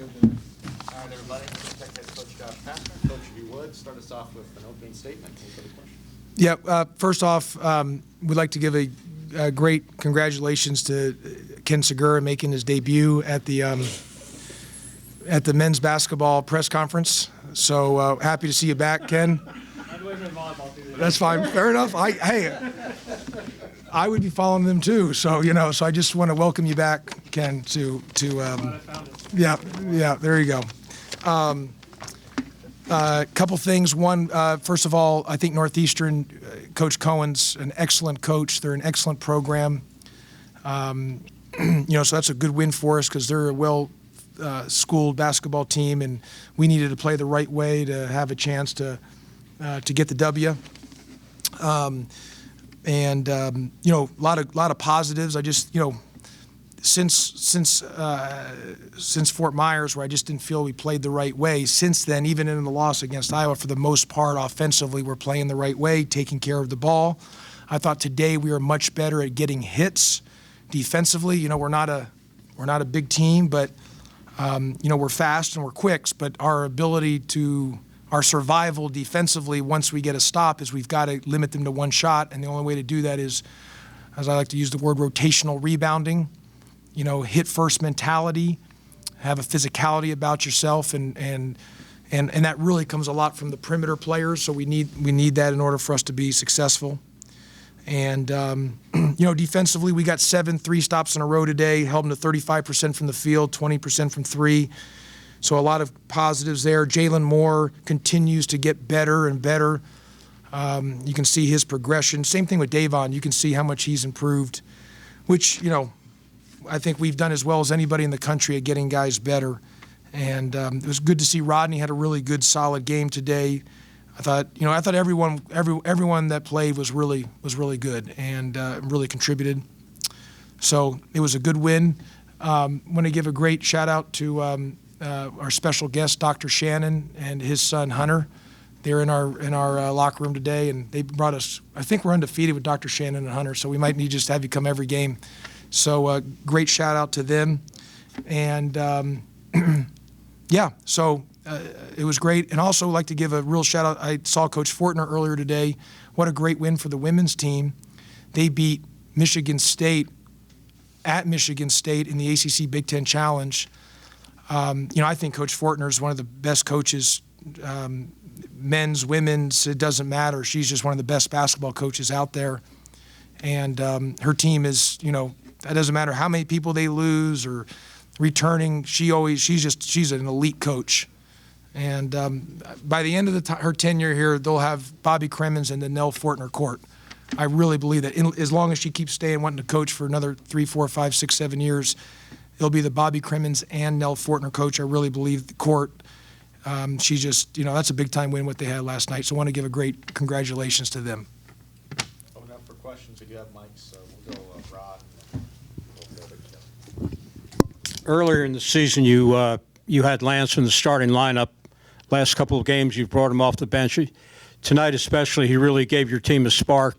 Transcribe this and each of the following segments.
All right, everybody. Tech Head Coach Pastner. Coach, if you would, start us off with an opening statement. Any other questions? Yeah, first off, we'd like to give a great congratulations to Ken Segura making his debut at the men's basketball press conference. So happy to see you back, Ken. That's fine. Fair enough. I would be following them too. So so I just want to welcome you back, Ken. Yeah. There you go. Couple things. One, first of all, I think Northeastern, Coach Cohen's an excellent coach. They're an excellent program. So that's a good win for us because they're a well-schooled basketball team, and we needed to play the right way to have a chance to get the W. A lot of positives. I just, since Fort Myers, where I just didn't feel we played the right way. Since then, even in the loss against Iowa, for the most part, offensively, we're playing the right way, taking care of the ball. I thought today we were much better at getting hits. Defensively, we're not a big team, but we're fast and we're quick. But our survival defensively, once we get a stop, is we've got to limit them to one shot, and the only way to do that is, as I like to use the word, rotational rebounding. Hit first mentality, have a physicality about yourself, and that really comes a lot from the perimeter players. So we need that in order for us to be successful. And defensively, we got 7 3-stops in a row today, held them to 35% from the field, 20% from three. So a lot of positives there. Jalen Moore continues to get better and better. You can see his progression. Same thing with Davon. You can see how much he's improved, which, I think we've done as well as anybody in the country at getting guys better. And it was good to see Rodney had a really good, solid game today. I thought everyone that played was really good and really contributed. So it was a good win. Want to give a great shout out to our special guest, Dr. Shannon, and his son Hunter. They're in our locker room today, and they brought us. I think we're undefeated with Dr. Shannon and Hunter, so we might need to just have you come every game. So great shout out to them, and so it was great. And also like to give a real shout out. I saw Coach Fortner earlier today. What a great win for the women's team. They beat Michigan State at Michigan State in the ACC Big Ten Challenge. I think Coach Fortner is one of the best coaches, men's, women's, it doesn't matter. She's just one of the best basketball coaches out there. And her team is, it doesn't matter how many people they lose or returning. She's an elite coach. And by the end of her tenure here, they'll have Bobby Cremens and the Nell Fortner court. I really believe that as long as she keeps staying, wanting to coach for another 3, 4, 5, 6, 7 years, it'll be the Bobby Cremens and Nell Fortner coach. I really believe the court. She just, that's a big time win what they had last night. So I want to give a great congratulations to them. Open up for questions. If you have mics, we'll go Rod. Earlier in the season, you had Lance in the starting lineup. Last couple of games, you brought him off the bench. Tonight, especially, he really gave your team a spark.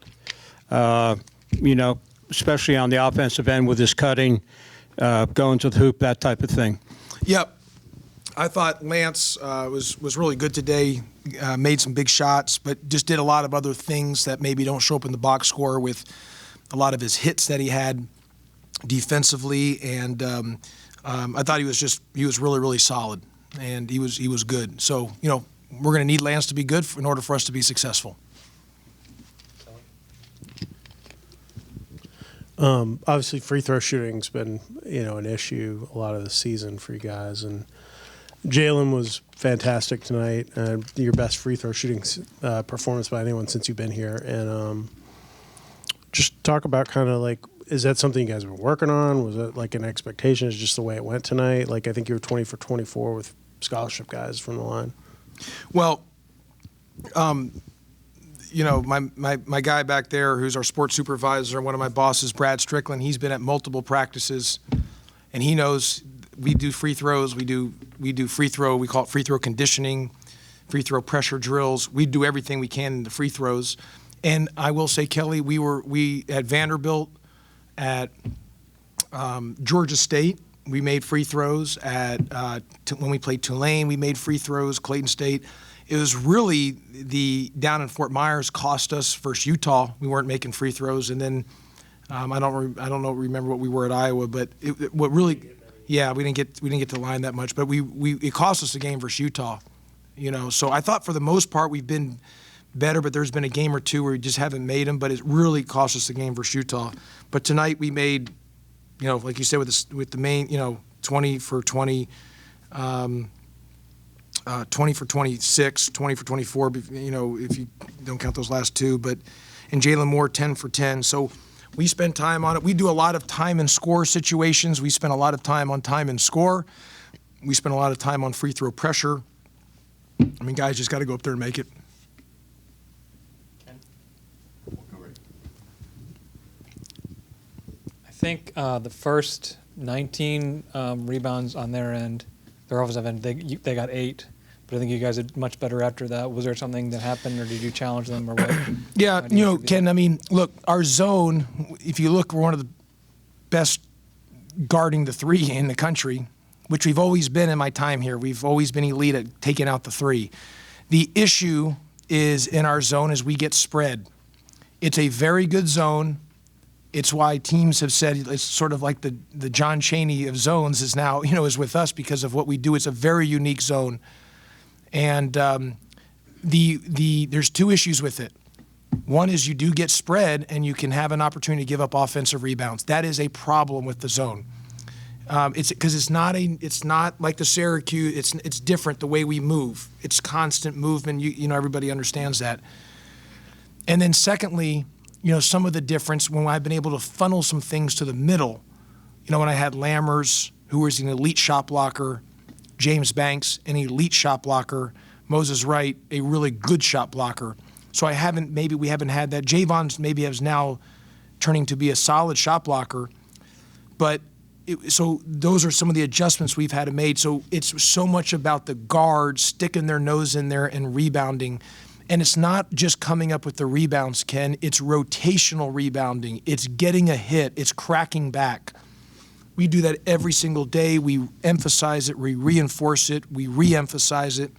Especially on the offensive end with his cutting, going to the hoop, that type of thing. Yep. I thought Lance was really good today, made some big shots, but just did a lot of other things that maybe don't show up in the box score with a lot of his hits that he had defensively. And I thought he was really, really solid, and he was good. So, we're going to need Lance to be good in order for us to be successful. Obviously, free throw shooting's been, an issue a lot of the season for you guys, and Jalen was fantastic tonight. Your best free throw shooting performance by anyone since you've been here, and just talk about kind of like, is that something you guys have been working on? Was it like an expectation? Is just the way it went tonight? Like I think you were 20 for 24 with scholarship guys from the line. Well, my guy back there, who's our sports supervisor, one of my bosses, Brad Strickland, he's been at multiple practices, and he knows we do free throws. We do free throw. We call it free throw conditioning, free throw pressure drills. We do everything we can in the free throws. And I will say, Kelly, we at Vanderbilt, at Georgia State, We made free throws when we played Tulane. We made free throws. Clayton State. It was really down in Fort Myers cost us versus Utah. We weren't making free throws, and then I don't remember what we were at Iowa, but we didn't get to the line that much. But it cost us a game versus Utah, So I thought for the most part we've been better, but there's been a game or two where we just haven't made them. But it really cost us the game versus Utah. But tonight we made, like you said, with the main, 20 for 20, 20 for 26, 20 for 24. If you don't count those last two, and Jalen Moore 10 for 10. So we spend time on it. We do a lot of time and score situations. We spend a lot of time on time and score. We spend a lot of time on free throw pressure. I mean, guys just got to go up there and make it. I think the first 19 rebounds on their end, their offensive end, they got 8. But I think you guys did much better after that. Was there something that happened, or did you challenge them, or what? Yeah, Ken, I mean, look, our zone, if you look, we're one of the best guarding the 3 in the country, which we've always been in my time here. We've always been elite at taking out the 3. The issue is in our zone is we get spread. It's a very good zone. It's why teams have said it's sort of like the John Chaney of zones is now, is with us because of what we do. It's a very unique zone. And there's 2 issues with it. One is you do get spread and you can have an opportunity to give up offensive rebounds. That is a problem with the zone. It's because it's not like the Syracuse. It's different the way we move. It's constant movement. Everybody understands that. And then secondly, some of the difference when I've been able to funnel some things to the middle. When I had Lammers, who was an elite shot blocker, James Banks, an elite shot blocker, Moses Wright, a really good shot blocker. So we haven't had that. Javon's maybe is now turning to be a solid shot blocker, but so those are some of the adjustments we've had to make. So it's so much about the guards sticking their nose in there and rebounding. And it's not just coming up with the rebounds, Ken. It's rotational rebounding. It's getting a hit. It's cracking back. We do that every single day. We emphasize it. We reinforce it. We re-emphasize it.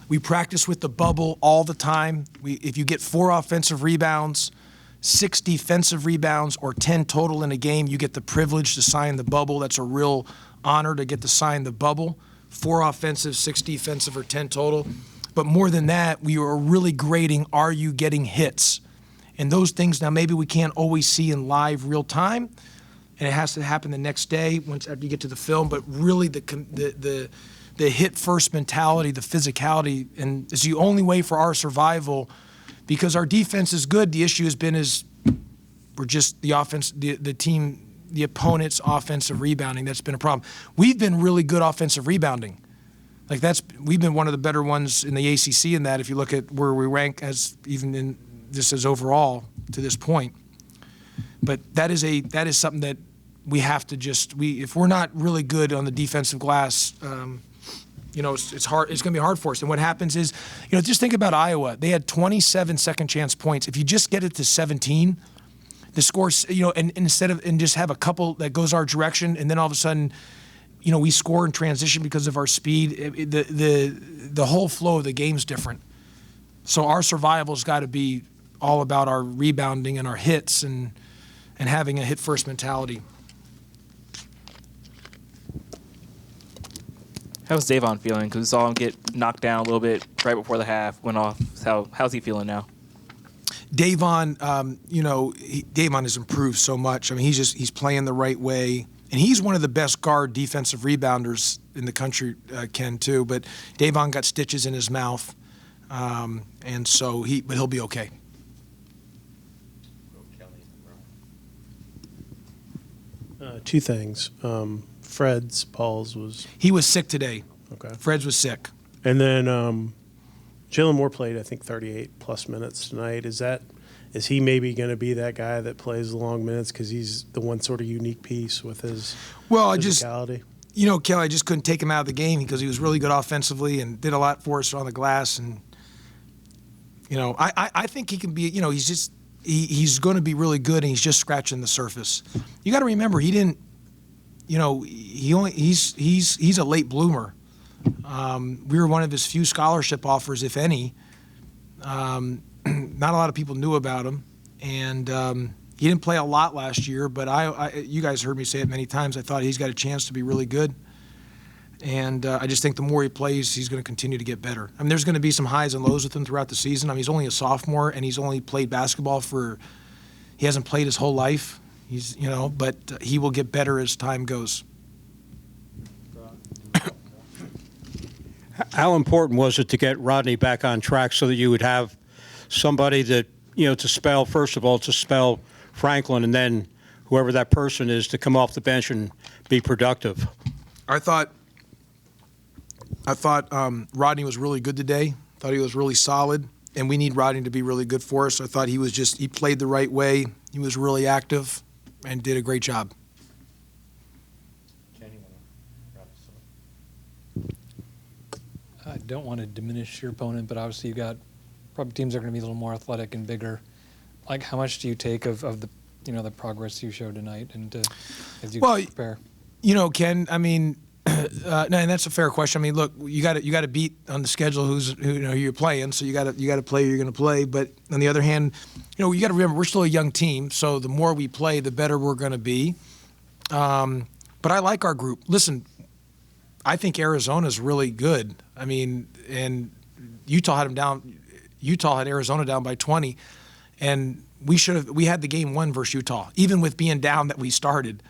We practice with the bubble all the time. If you get 4 offensive rebounds, 6 defensive rebounds, or 10 total in a game, you get the privilege to sign the bubble. That's a real honor to get to sign the bubble. 4 offensive, 6 defensive, or 10 total. But more than that, we are really grading, are you getting hits? And those things now maybe we can't always see in live real time, and it has to happen the next day after you get to the film. But really the hit first mentality, the physicality, and is the only way for our survival, because our defense is good. The issue has been we're just the offense, the team, the opponent's offensive rebounding. That's been a problem. We've been really good offensive rebounding. We've been one of the better ones in the ACC in that. If you look at where we rank as even in this as overall to this point. But that is something that we have to if we're not really good on the defensive glass, it's hard. It's going to be hard for us. And what happens is, just think about Iowa. They had 27 second chance points. If you just get it to 17, the scores, and just have a couple that goes our direction, and then all of a sudden, we score in transition because of our speed. The whole flow of the game's different. So our survival's got to be all about our rebounding and our hits and having a hit-first mentality. How's Davon feeling? Because we saw him get knocked down a little bit right before the half went off. How's he feeling now? Davon, Davon has improved so much. I mean, he's playing the right way. And he's one of the best guard defensive rebounders in the country, Ken, too. But Davon got stitches in his mouth, and so he'll be okay. 2 things. Paul's was... He was sick today. Okay. Fred's was sick. And then Jalen Moore played, I think, 38-plus minutes tonight. Is he maybe going to be that guy that plays the long minutes because he's the one sort of unique piece with his physicality? Kelly, I just couldn't take him out of the game because he was really good offensively and did a lot for us on the glass. And, I think he can be, he's going to be really good, and he's just scratching the surface. You got to remember, he didn't he's a late bloomer. We were one of his few scholarship offers, if any. Not a lot of people knew about him, and he didn't play a lot last year. But you guys heard me say it many times. I thought he's got a chance to be really good, and I just think the more he plays, he's going to continue to get better. I mean, there's going to be some highs and lows with him throughout the season. I mean, he's only a sophomore, and he's only played basketball he hasn't played his whole life. But he will get better as time goes. How important was it to get Rodney back on track so that you would have somebody that, to spell Franklin, and then whoever that person is to come off the bench and be productive? I thought Rodney was really good today. I thought he was really solid, and we need Rodney to be really good for us. I thought he played the right way. He was really active and did a great job. Ken, you want to wrap this up? I don't want to diminish your opponent, but obviously you got probably teams that are going to be a little more athletic and bigger. Like, how much do you take of the the progress you showed tonight, and as you prepare? Ken, I mean, no, and that's a fair question. I mean, look, you got to beat on the schedule who you're playing, so you got to play who you're going to play. But on the other hand, you got to remember we're still a young team, so the more we play, the better we're going to be. But I like our group. Listen, I think Arizona's really good. I mean, and Utah had Arizona down by 20, and we had the game won versus Utah, even with being down that we started.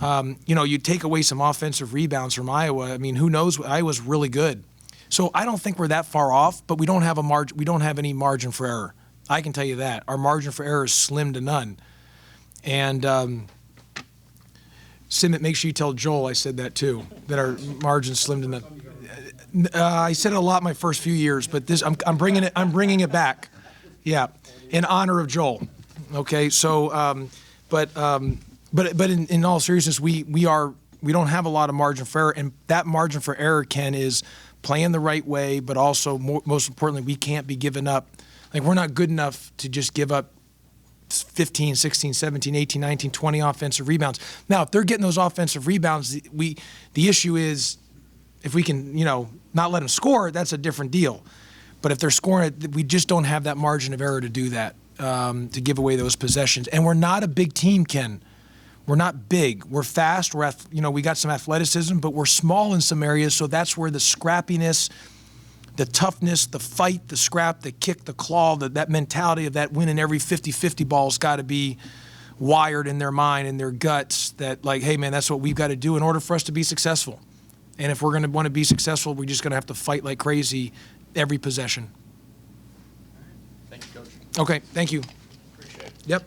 You take away some offensive rebounds from Iowa. I mean, who knows? Iowa's really good. So I don't think we're that far off, but we don't have any margin for error. I can tell you that. Our margin for error is slim to none. And Simmet, make sure you tell Joel I said that too, that our margin's slim to none. I said it a lot my first few years, but I'm bringing it back. Yeah, in honor of Joel. Okay, so but in all seriousness, we don't have a lot of margin for error, and that margin for error, Ken, is playing the right way, but also most importantly, we can't be giving up. Like, we're not good enough to just give up 15, 16, 17, 18, 19, 20 offensive rebounds. Now, if they're getting those offensive rebounds, the issue is if we can, not let them score, that's a different deal. But if they're scoring it, we just don't have that margin of error to do that, to give away those possessions. And we're not a big team, Ken. We're not big. We're fast. We got some athleticism, but we're small in some areas, so that's where the scrappiness, the toughness, the fight, the scrap, the kick, the claw, that mentality of that winning every 50-50 ball's got to be wired in their mind and their guts, that like, hey, man, that's what we've got to do in order for us to be successful. And if we're going to want to be successful, we're just going to have to fight like crazy every possession. Thank you, Coach. Okay, thank you. Appreciate it. Yep.